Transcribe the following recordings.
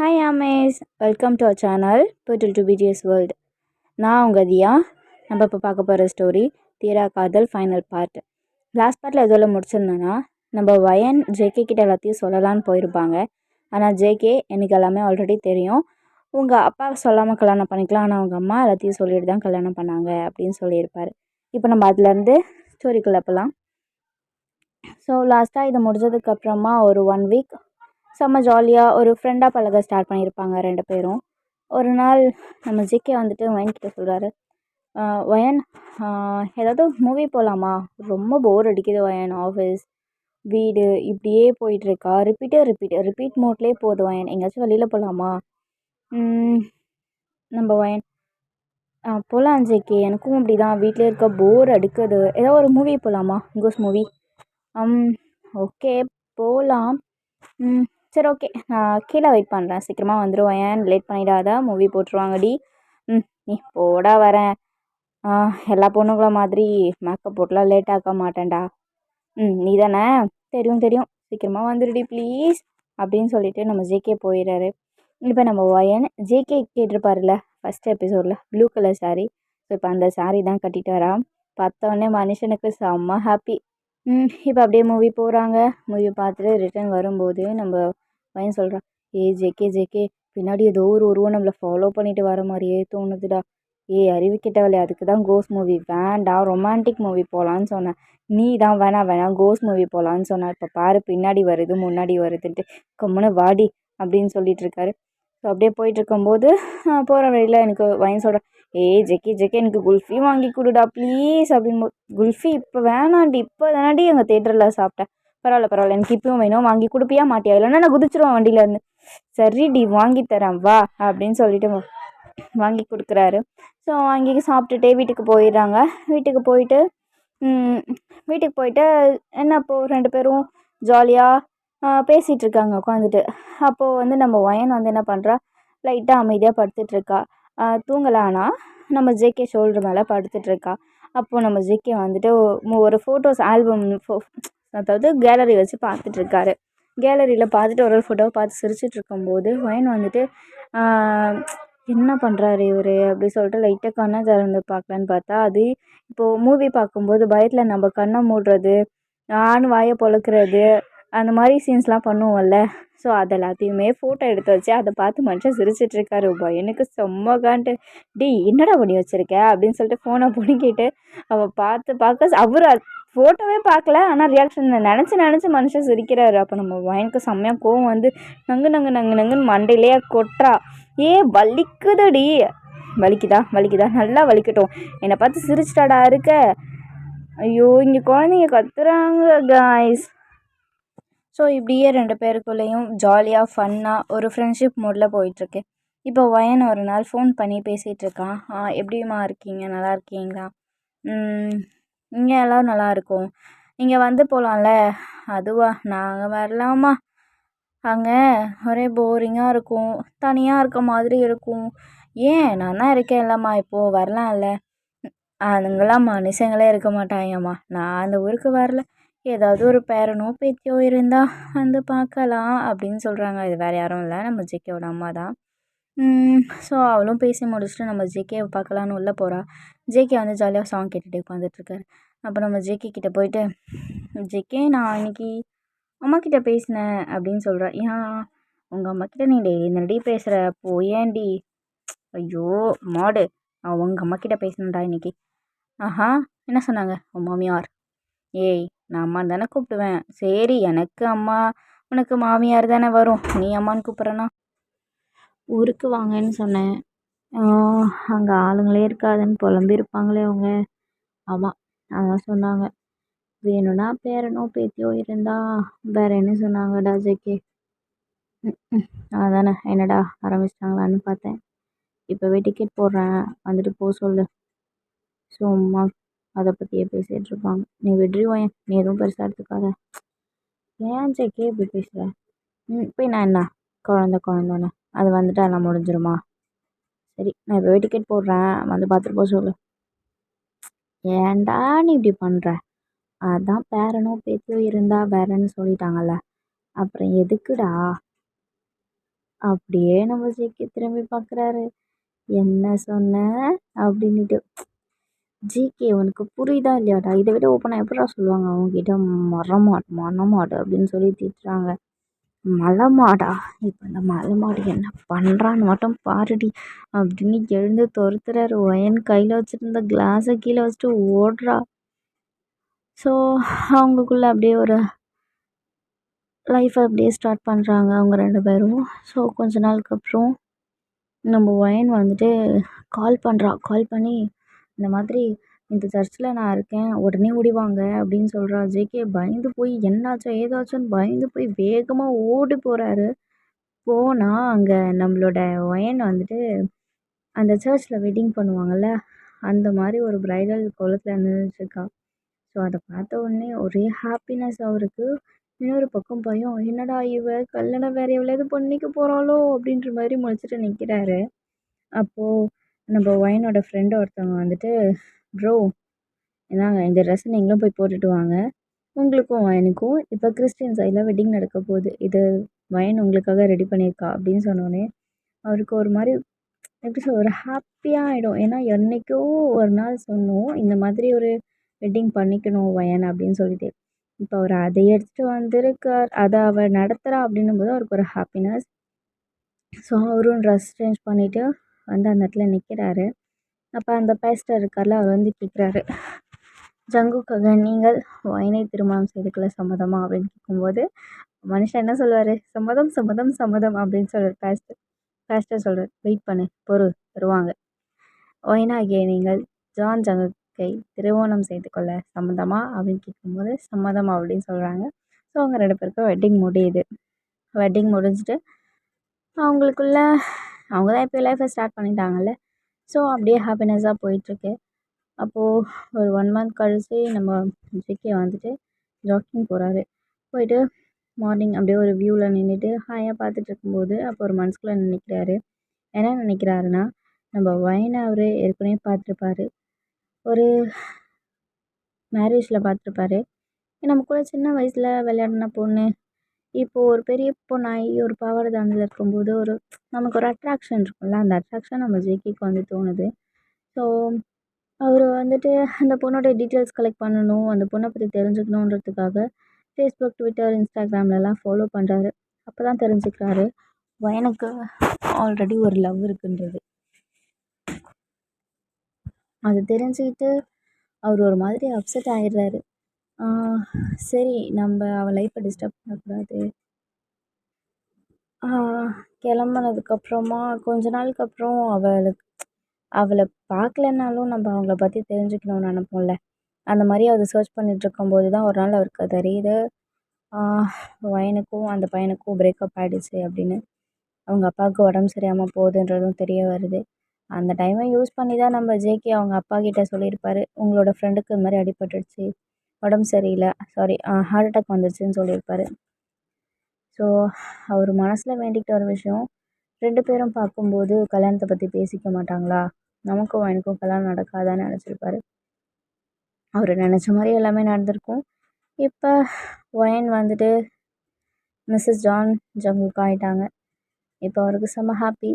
Hi Ames, welcome to our channel Portal to BGS World. நான் உங்கள் தியா. நம்ம இப்போ பார்க்க போகிற ஸ்டோரி தீரா காதல் ஃபைனல் பார்ட். லாஸ்ட் பார்ட்டில் எதில் முடிச்சிருந்தோன்னா நம்ம வயன் ஜேகே கிட்ட எல்லாத்தையும் சொல்லலான்னு போயிருப்பாங்க. ஆனால் ஜேகே எனக்கு எல்லாமே ஆல்ரெடி தெரியும், உங்கள் அப்பா சொல்லாமல் கல்யாணம் பண்ணிக்கலாம், ஆனால் அவங்க அம்மா எல்லாத்தையும் சொல்லிட்டு தான் கல்யாணம் பண்ணாங்க அப்படின்னு சொல்லியிருப்பார். இப்போ நம்ம அதுலேருந்து ஸ்டோரிக்குள்ளே போகலாம். ஸோ லாஸ்ட்டாக இது முடிஞ்சதுக்கப்புறமா ஒரு 1 வீக் செம்ம ஜாலியாக ஒரு ஃப்ரெண்டாக பழக ஸ்டார்ட் பண்ணியிருப்பாங்க 2 பேரும். ஒரு நாள் நம்ம ஜிகே வந்துட்டு வயன் கிட்ட சொல்கிறாரு, வயன் ஏதாவது மூவி போகலாமா, ரொம்ப போர் அடிக்குது வயன், ஆஃபீஸ் வீடு இப்படியே போயிட்டுருக்கா, ரிப்பீட் மோட்லேயே போகுது வயன், எங்கேயாச்சும் வெளியில் போகலாமா? நம்ம வயன் போகலாம் ஜேகே, எனக்கும் அப்படி தான், வீட்டிலே இருக்க போர் அடிக்குது, ஏதோ ஒரு மூவி போகலாமா, கோஸ் மூவி. ஓகே போகலாம். சரி ஓகே, நான் கீழே வெயிட் பண்ணுறேன், சீக்கிரமாக வந்துடுவேன், ஏன் லேட் பண்ணிடாத, மூவி போட்டுருவாங்கடி. நீ போடா வரேன், எல்லா பொண்ணுங்கள மாதிரி மேக்கப் போட்டுலாம் லேட் ஆக்க மாட்டேன்டா. நீ தானே, தெரியும் சீக்கிரமாக வந்துடுடி ப்ளீஸ் அப்படின்னு சொல்லிட்டு நம்ம ஜேகே போயிடுறாரு. இப்போ நம்ம வயன் ஜேகே கேட்டிருப்பாருல ஃபஸ்ட் எபிசோடில் ப்ளூ கலர் சாரீ, ஸோ இப்போ அந்த சாரீ தான் கட்டிட்டு வரா. பார்த்தோன்னே மனுஷனுக்கு செம்ம ஹாப்பி. இப்போ அப்படியே மூவி போகிறாங்க. மூவி பார்த்துட்டு ரிட்டர்ன் வரும்போது நம்ம பையன் சொல்கிறான், ஜேகே பின்னாடி ஏதோ ஒரு உருவம் நம்மளை ஃபாலோ பண்ணிட்டு வர மாதிரியே தோணுதுடா. அறிவு கிட்டவளே, அதுக்கு தான் கோஸ்ட் மூவி வேண்டாம், ரொமான்டிக் மூவி போகலான்னு சொன்னேன், நீ தான் வேணாம் கோஸ்ட் மூவி போகலான்னு சொன்னேன், இப்போ பாரு பின்னாடி வருது முன்னாடி வருதுன்ட்டு, கம்முன்னு வாடி அப்படின்னு சொல்லிட்டு இருக்காரு. ஸோ அப்படியே போயிட்டு இருக்கும்போது போகிற வழியில் எனக்கு வயன் சொல்கிறேன், ஜெக்கே எனக்கு குல்ஃபி வாங்கி கொடுடா ப்ளீஸ் அப்படின்னு. குல்ஃபி இப்போ வேணாண்டி, இப்போ தானாடி எங்கள் தேட்டரில் சாப்பிட்டேன், பரவாயில்ல எனக்கு இப்பவும் வேணும், வாங்கி கொடுப்பியா மாட்டியா, இல்லைன்னா நான் குதிச்சிருவேன் வண்டியிலேருந்து. சரிடி வாங்கி தரேன் வா அப்படின்னு சொல்லிட்டு வாங்கி கொடுக்குறாரு. ஸோ வாங்கி சாப்பிட்டுட்டே வீட்டுக்கு போயிடுறாங்க. வீட்டுக்கு போயிட்டு என்ன அப்போது 2 பேரும் ஜாலியாக பேசிகிட்டு இருக்காங்க உட்காந்துட்டு. அப்போது வந்து நம்ம வயன் வந்து என்ன பண்ணுறா, லைட்டாக அமைதியாக படுத்துட்ருக்கா, தூங்கலை, ஆனால் நம்ம ஜேகே ஷோல்டர் மேலே படுத்துட்ருக்கா. அப்போது நம்ம ஜேகே வந்துட்டு ஒரு ஃபோட்டோஸ் ஆல்பம் அதாவது கேலரி வச்சு பார்த்துட்ருக்காரு. கேலரியில் பார்த்துட்டு ஒரு ஃபோட்டோவை பார்த்து சிரிச்சிட்டு இருக்கும்போது வயன் வந்துட்டு என்ன பண்ணுறாரு இவர் அப்படி சொல்லிட்டு லைட்டாக கண்ணை திறந்து பார்க்கலான்னு பார்த்தா, அது இப்போது மூவி பார்க்கும்போது பயத்தில் நம்ம கண்ணை மூடுறது, வாயை பொழக்கிறது, அந்த மாதிரி சீன்ஸ்லாம் பண்ணுவோம்ல. ஸோ அது எல்லாத்தையுமே ஃபோட்டோ எடுத்து வச்சு அதை பார்த்து மனுஷன் சிரிச்சிட்ருக்காரு. எனக்கு செம்ம காண்டு, என்னடா பண்ணி வச்சுருக்க அப்படின்னு சொல்லிட்டு ஃபோனை பிடிக்கிட்டு அவள் பார்க்க அவர் ஃபோட்டோவே பார்க்கல, ஆனால் ரியாக்ஷன் நினச்சி மனுஷன் சிரிக்கிறாரு. அப்போ நம்ம வயனுக்கு செம்மையாக கோவம் வந்து நங்குன்னு மண்டையிலேயே கொட்டுறா. வலிக்குதுடி, வலிக்குதா நல்லா வலிக்கட்டும், என்னை பார்த்து சிரிச்சிட்டாடா இருக்க. ஐயோ இங்கே குழந்தைங்க கத்துறாங்க காய்ஸ். ஸோ இப்படியே 2 பேருக்குள்ளேயும் ஜாலியாக ஃபன்னாக ஒரு ஃப்ரெண்ட்ஷிப் மோடில் போயிட்டுருக்கு. இப்போ வயன் ஒரு நாள் ஃபோன் பண்ணி பேசிகிட்டு இருக்கான். எப்படிம்மா இருக்கீங்க, நல்லா இருக்கீங்களா, இங்கே எல்லோரும் நல்லா இருக்கும், இங்கே வந்து போகலாம்ல. அதுவா, நாங்கள் வரலாமா, அங்கே ஒரே போரிங்காக இருக்கும், தனியாக இருக்க மாதிரி இருக்கும். நான் தான் இருக்கேன் இல்லைம்மா, இப்போது வரலாம்ல. அதுங்களாம் மனுஷங்களே இருக்க மாட்டாங்கம்மா, நான் அந்த ஊருக்கு வரல, ஏதாவது ஒரு பேரனோ பேத்தியோ இருந்தால் வந்து பார்க்கலாம் அப்படின்னு சொல்கிறாங்க. இது வேறு யாரும் இல்லை, நம்ம ஜேகேவோட அம்மா தான். ஸோ அவளும் பேசி முடிச்சுட்டு நம்ம ஜேகேவை பார்க்கலான்னு உள்ளே போகிறா. ஜேகே வந்து ஜாலியாக சாங் கேட்டுகிட்டே உட்காந்துட்ருக்காரு. அப்போ நம்ம ஜேகே கிட்டே போயிட்டு, ஜேகே நான் இன்னைக்கு அம்மா கிட்டே பேசினேன் அப்படின்னு சொல்கிறேன். உங்கள் அம்மா கிட்டே நீ டெய்லி நடி பேசுகிற, ஏன்டி? ஐயோ மாடு, உங்கள் அம்மா கிட்டே பேசினேன்டா இன்னைக்கு. என்ன சொன்னாங்க உன் மாமியார்? நான் அம்மா தானே கூப்பிடுவேன். சரி எனக்கு அம்மா, உனக்கு மாமியார் தானே வரும், நீ அம்மான்னு கூப்பிட்றேன்னா. ஊருக்கு வாங்கன்னு சொன்னேன், அங்கே ஆளுங்களே இருக்காதுன்னு புலம்பியிருப்பாங்களே அவங்க. ஆமாம் அதான் சொன்னாங்க, வேணும்னா பேரனோ பேத்தியோ இருந்தா வேற என்ன சொன்னாங்கடா ஜேகே. அதானே, என்னடா ஆரம்பிச்சிட்டாங்களான்னு பார்த்தேன், இப்போவே டிக்கெட் போடுறேன், வந்துட்டு போக சொல்லு. சும்மா அதை பற்றியே பேசிகிட்டு இருப்பாங்க. நீ விட்ருவேன், நீ எதுவும் பெருசாக எடுத்துக்காத. ஏன் ஜேகே இப்படி பேசுகிற? போய் நான் என்ன குழந்தானே, அது வந்துட்டு எல்லாம் முடிஞ்சிருமா? சரி நான் இப்போவே டிக்கெட் போடுறேன், வந்து பார்த்துட்டு போக சொல்லு. ஏன்டா நீ இப்படி பண்ணுற? அதான் பேரனோ பேத்தியோ இருந்தால் வேறன்னு சொல்லிட்டாங்கல்ல, அப்புறம் எதுக்குடா? அப்படியே நம்ம ஜிகே திரும்பி பார்க்குறாரு. என்ன சொன்ன அப்படின்னுட்டு. ஜிகே உனக்கு புரியுதா இல்லையாடா? இதை விட ஓப்பனாக எப்படிடா சொல்லுவாங்க அவங்ககிட்ட? மரமாடு மணமாடு அப்படின்னு சொல்லி திட்டுறாங்க. மலைமாடா? இப்போ அந்த மலைமாடு என்ன பண்ணுறான்னு மட்டும் பாருடி அப்படின்னு எழுந்து துரத்துறாரு. ஒயன் கையில் வச்சுருந்த கிளாஸை கீழே வச்சுட்டு ஓடுறா. ஸோ அவங்களுக்குள்ள அப்படியே ஒரு லைஃப்பை அப்படியே ஸ்டார்ட் பண்ணுறாங்க அவங்க 2 பேரும். ஸோ கொஞ்ச நாளுக்கு அப்புறம் நம்ம ஒயன் வந்துட்டு கால் பண்ணி இந்த மாதிரி இந்த சர்ச்சில் நான் இருக்கேன், உடனே ஓடி வாங்க அப்படின்னு சொல்கிறா. ஜேகே பயந்து போய் என்னாச்சோ ஏதாச்சோன்னு பயந்து போய் வேகமாக ஓடி போகிறாரு. போனால் அங்கே நம்மளோட ஒயன் வந்துட்டு அந்த சர்ச்சில் வெட்டிங் பண்ணுவாங்கள்ல, அந்த மாதிரி ஒரு பிரைடல் கோலத்தில் நின்றுட்டுருக்கா. ஸோ அதை பார்த்த உடனே ஒரே ஹாப்பினஸ் அவருக்கு. இன்னொரு பக்கம் பயம், என்னடா இவ கல்யாணம் வேற எவ்வளவு பண்ணிக்க போகிறாளோ அப்படின்ற மாதிரி முழிச்சிட்டு நிற்கிறாரு. அப்போது நம்ம ஒயனோட ஃப்ரெண்டு ஒருத்தவங்க வந்துட்டு, ப்ரோ இந்தாங்க இந்த ட்ரெஸ் நீங்களும் போய் போட்டுட்டு வாங்க, உங்களுக்கும் ஒயனுக்கும் இப்போ கிறிஸ்டின் சைடில் வெட்டிங் நடக்க போகுது, இது ஒயன் உங்களுக்காக ரெடி பண்ணியிருக்கா அப்படின்னு சொன்னோடனே அவருக்கு ஒரு மாதிரி எப்படி சொல்ல, ஒரு ஹாப்பியாக ஆகிடும். ஏன்னா என்றைக்கோ ஒரு நாள் சொன்னோம் இந்த மாதிரி ஒரு வெட்டிங் பண்ணிக்கணும் ஒயன் அப்படின்னு சொல்லிட்டு. இப்போ அவர் அதை எடுத்துகிட்டு வந்திருக்கார், அதை அவள் நடத்துகிறா அப்படின்னும் போது அவருக்கு ஒரு ஹாப்பினஸ். ஸோ அவரும் ட்ரெஸ் சேஞ்ச் பண்ணிவிட்டு வந்து அந்த இடத்துல நிற்கிறாரு. அப்போ அந்த பேஸ்டர் இருக்கார்ல, அவர் வந்து கேட்குறாரு, ஜங்குக்காக நீங்கள் ஒயனை திருமணம் செய்துக்கொள்ள சம்மதமா அப்படின்னு கேட்கும்போது மனுஷன் என்ன சொல்லுவார், சம்மதம் சம்மதம் சம்மதம் அப்படின்னு சொல்கிறார். பேஸ்டர் சொல்கிறார், வெயிட் பண்ணு பொறு தருவாங்க, ஒயனாகிய நீங்கள் ஜான் ஜங்குக்கை திருமணம் செய்து கொள்ள சம்மதமா அப்படின்னு கேட்கும்போது சம்மதம் அப்படின்னு சொல்கிறாங்க. ஸோ அவங்க 2 பேருக்கும் வெட்டிங் முடியுது. வெட்டிங் முடிஞ்சுட்டு அவங்களுக்குள்ள அவங்க தான் இப்போ லைஃப்பை ஸ்டார்ட் பண்ணிட்டாங்கல்ல. ஸோ அப்படியே ஹாப்பினஸ்ஸாக போயிட்டுருக்கு. அப்போது ஒரு 1 மந்த் கழிச்சு நம்ம ஜிகே வந்துட்டு ஜாக்கிங் போகிறாரு. போயிட்டு மார்னிங் அப்படியே ஒரு வியூவில் நின்றுட்டு ஹாயாக பார்த்துட்டு இருக்கும்போது அப்போ ஒரு மனசுக்குள்ளே நினைக்கிறாரு. என்ன நினைக்கிறாருன்னா, நம்ம ஒயனை அவர் ஏற்கனவே பார்த்துருப்பாரு, ஒரு மேரேஜில் பார்த்துருப்பாரு. நம்ம கூட சின்ன வயசில் விளையாடின பொண்ணு இப்போது ஒரு பெரிய பொண்ணாகி ஒரு பாவாடை தாவணியில் இருக்கும்போது ஒரு நமக்கு ஒரு அட்ராக்ஷன் இருக்கும்ல, அந்த அட்ராக்ஷன் நம்ம ஜேகேக்கு வந்து தோணுது. ஸோ அவர் வந்துட்டு அந்த பொண்ணோட டீட்டெயில்ஸ் கலெக்ட் பண்ணணும், அந்த பொண்ணை பற்றி தெரிஞ்சுக்கணுன்றதுக்காக ஃபேஸ்புக், ட்விட்டர், இன்ஸ்டாகிராம்லலாம் ஃபாலோ பண்ணுறாரு. அப்போ தான் தெரிஞ்சுக்கிறாரு ஒயனுக்கு ஆல்ரெடி ஒரு லவ் இருக்குன்றது. அது தெரிஞ்சுக்கிட்டு அவர் ஒரு மாதிரி அப்செட் ஆகிடுறாரு. சரி நம்ம அவள் லைஃப்பை டிஸ்டர்ப் பண்ணக்கூடாது. கிளம்புனதுக்கப்புறமா கொஞ்ச நாளுக்கு அப்புறம் அவளை பார்க்கலனாலும் நம்ம அவங்கள பற்றி தெரிஞ்சுக்கணும்னு நினைப்போம்ல, அந்த மாதிரி அது சர்ச் பண்ணிகிட்ருக்கும்போது தான் ஒரு நாள் அவருக்கு தெரியுது ஒயனுக்கும் அந்த பையனுக்கும் பிரேக்கப் ஆகிடுச்சு அப்படின்னு. அவங்க அப்பாவுக்கு உடம்பு சரியாமல் போகுதுன்றதும் தெரிய வருது. அந்த டைமை யூஸ் பண்ணி தான் நம்ம ஜேகே அவங்க அப்பா கிட்ட சொல்லியிருப்பார், உங்களோட ஃப்ரெண்டுக்கு இது மாதிரி அடிபட்டுடுச்சு, உடம்பு சரியில்லை, சாரி ஹார்ட் அட்டாக் வந்துருச்சுன்னு சொல்லியிருப்பார். ஸோ அவர் மனசில் வேண்டிக்கிட்ட ஒரு விஷயம், 2 பேரும் பார்க்கும்போது கல்யாணத்தை பற்றி பேசிக்க மாட்டாங்களா, நமக்கும் எனக்கும் கல்யாணம் நடக்காதான்னு நினச்சிருப்பாரு. அவர் நினச்ச மாதிரி எல்லாமே நடந்திருக்கும். இப்போ ஒயன் வந்துட்டு மிஸ்ஸஸ் ஜான் ஜங்குக் ஆகிட்டாங்க. இப்போ அவருக்கு செம்ம ஹாப்பி,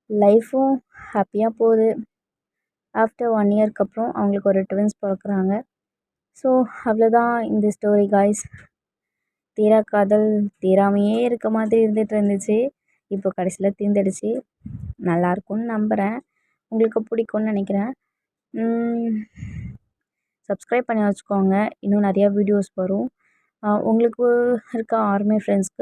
லைஃப்பும் ஹாப்பியாக போகுது. ஆஃப்டர் 1 இயர்க்கு அப்புறம் அவங்களுக்கு ஒரு ட்வின்ஸ் பிறக்குறாங்க. ஸோ அவ்வளோதான் இந்த ஸ்டோரி காய்ஸ். தீரா காதல் தீராமையே இருக்க மாதிரி இருந்துகிட்டு இருந்துச்சு, இப்போ கடைசியில் தீர்ந்துடுச்சு. நல்லாயிருக்கும்னு நம்புகிறேன், உங்களுக்கு பிடிக்கும்னு நினைக்கிறேன். சப்ஸ்கிரைப் பண்ணி வச்சுக்கோங்க, இன்னும் நிறையா வீடியோஸ் வரும். உங்களுக்கு இருக்க ஆர்மி ஃப்ரெண்ட்ஸ்க்கு